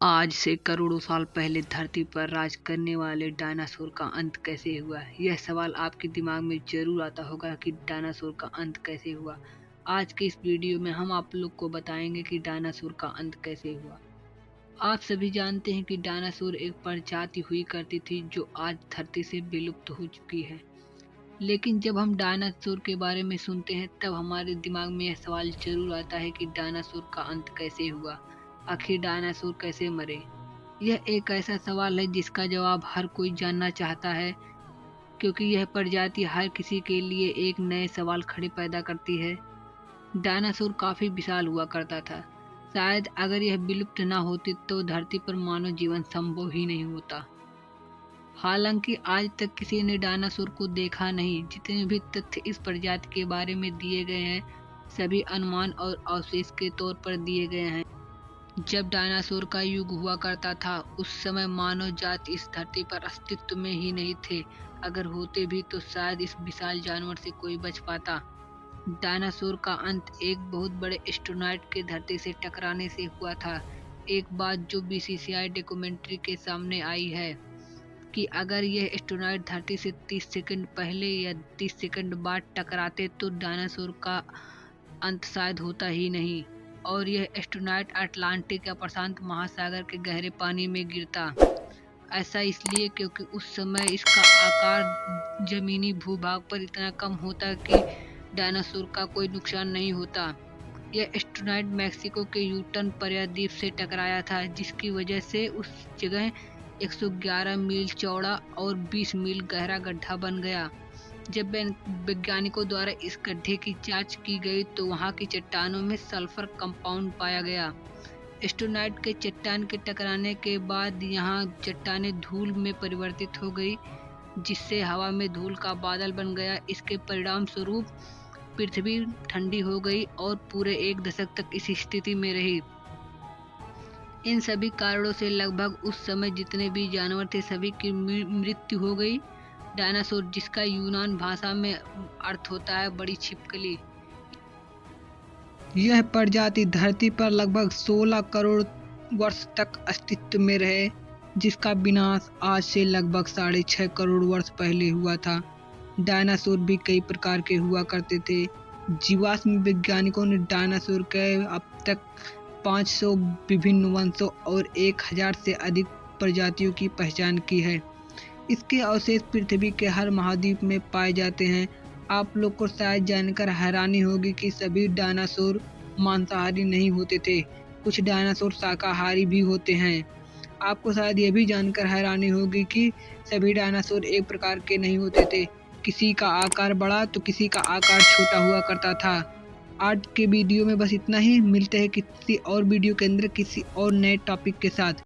आज से करोड़ों साल पहले धरती पर राज करने वाले डायनासोर का अंत कैसे हुआ? यह सवाल आपके दिमाग में जरूर आता होगा कि डायनासोर का अंत कैसे हुआ। आज के इस वीडियो में हम आप लोग को बताएंगे कि डायनासोर का अंत कैसे हुआ। आप सभी जानते हैं कि डायनासोर एक प्रजाति हुई करती थी जो आज धरती से विलुप्त हो चुकी है। लेकिन जब हम डायनासोर के बारे में सुनते हैं तब हमारे दिमाग में यह सवाल जरूर आता है कि डायनासोर का अंत कैसे हुआ, आखिर डायनासोर कैसे मरे। यह एक ऐसा सवाल है जिसका जवाब हर कोई जानना चाहता है, क्योंकि यह प्रजाति हर किसी के लिए एक नए सवाल खड़े पैदा करती है। डायनासोर काफी विशाल हुआ करता था। शायद अगर यह विलुप्त न होती तो धरती पर मानव जीवन संभव ही नहीं होता। हालांकि आज तक किसी ने डायनासोर को देखा नहीं। जितने भी तथ्य इस प्रजाति के बारे में दिए गए हैं सभी अनुमान और अवशेष के तौर पर दिए गए हैं। जब डायनासोर का युग हुआ करता था उस समय मानव जाति इस धरती पर अस्तित्व में ही नहीं थे। अगर होते भी तो शायद इस विशाल जानवर से कोई बच पाता। डायनासोर का अंत एक बहुत बड़े एस्ट्रोनॉट के धरती से टकराने से हुआ था। एक बात जो बीसीसीआई डॉक्यूमेंट्री के सामने आई है कि अगर यह एस्ट्रोनॉट धरती से 30 सेकंड पहले या 30 सेकंड बाद टकराते तो डायनासोर का अंत शायद होता ही नहीं, और यह एस्ट्रोनॉट अटलांटिक या प्रशांत महासागर के गहरे पानी में गिरता। ऐसा इसलिए क्योंकि उस समय इसका आकार जमीनी भूभाग पर इतना कम होता कि डायनासोर का कोई नुकसान नहीं होता। यह एस्ट्रोनॉट मैक्सिको के यूटन प्रायद्वीप से टकराया था, जिसकी वजह से उस जगह 111 मील चौड़ा और 20 मील गहरा गड्ढा बन गया। जब वैज्ञानिकों द्वारा इस गड्ढे की जांच की गई तो वहां की चट्टानों में सल्फर कंपाउंड पाया गया। एस्ट्रोनॉट के चट्टान के टकराने के बाद यहाँ चट्टानें धूल में परिवर्तित हो गई, जिससे हवा में धूल का बादल बन गया। इसके परिणाम स्वरूप पृथ्वी ठंडी हो गई और पूरे एक दशक तक इस स्थिति में रही। इन सभी कारणों से लगभग उस समय जितने भी जानवर थे सभी की मृत्यु हो गई। डायनासोर, जिसका यूनान भाषा में अर्थ होता है बड़ी छिपकली, यह प्रजाति धरती पर लगभग 16 करोड़ वर्ष तक अस्तित्व में रहे, जिसका विनाश आज से लगभग 6.5 करोड़ वर्ष पहले हुआ था। डायनासोर भी कई प्रकार के हुआ करते थे। जीवाश्म वैज्ञानिकों ने डायनासोर के अब तक 500 विभिन्न वंशों और 1000 से अधिक प्रजातियों की पहचान की है। इसके अवशेष पृथ्वी के हर महाद्वीप में पाए जाते हैं। आप लोग को शायद जानकर हैरानी होगी कि सभी डायनासोर मांसाहारी नहीं होते थे, कुछ डायनासोर शाकाहारी भी होते हैं। आपको शायद यह भी जानकर हैरानी होगी कि सभी डायनासोर एक प्रकार के नहीं होते थे। किसी का आकार बड़ा तो किसी का आकार छोटा हुआ करता था। आज के वीडियो में बस इतना ही। मिलते हैं किसी और वीडियो के अंदर किसी और नए टॉपिक के साथ।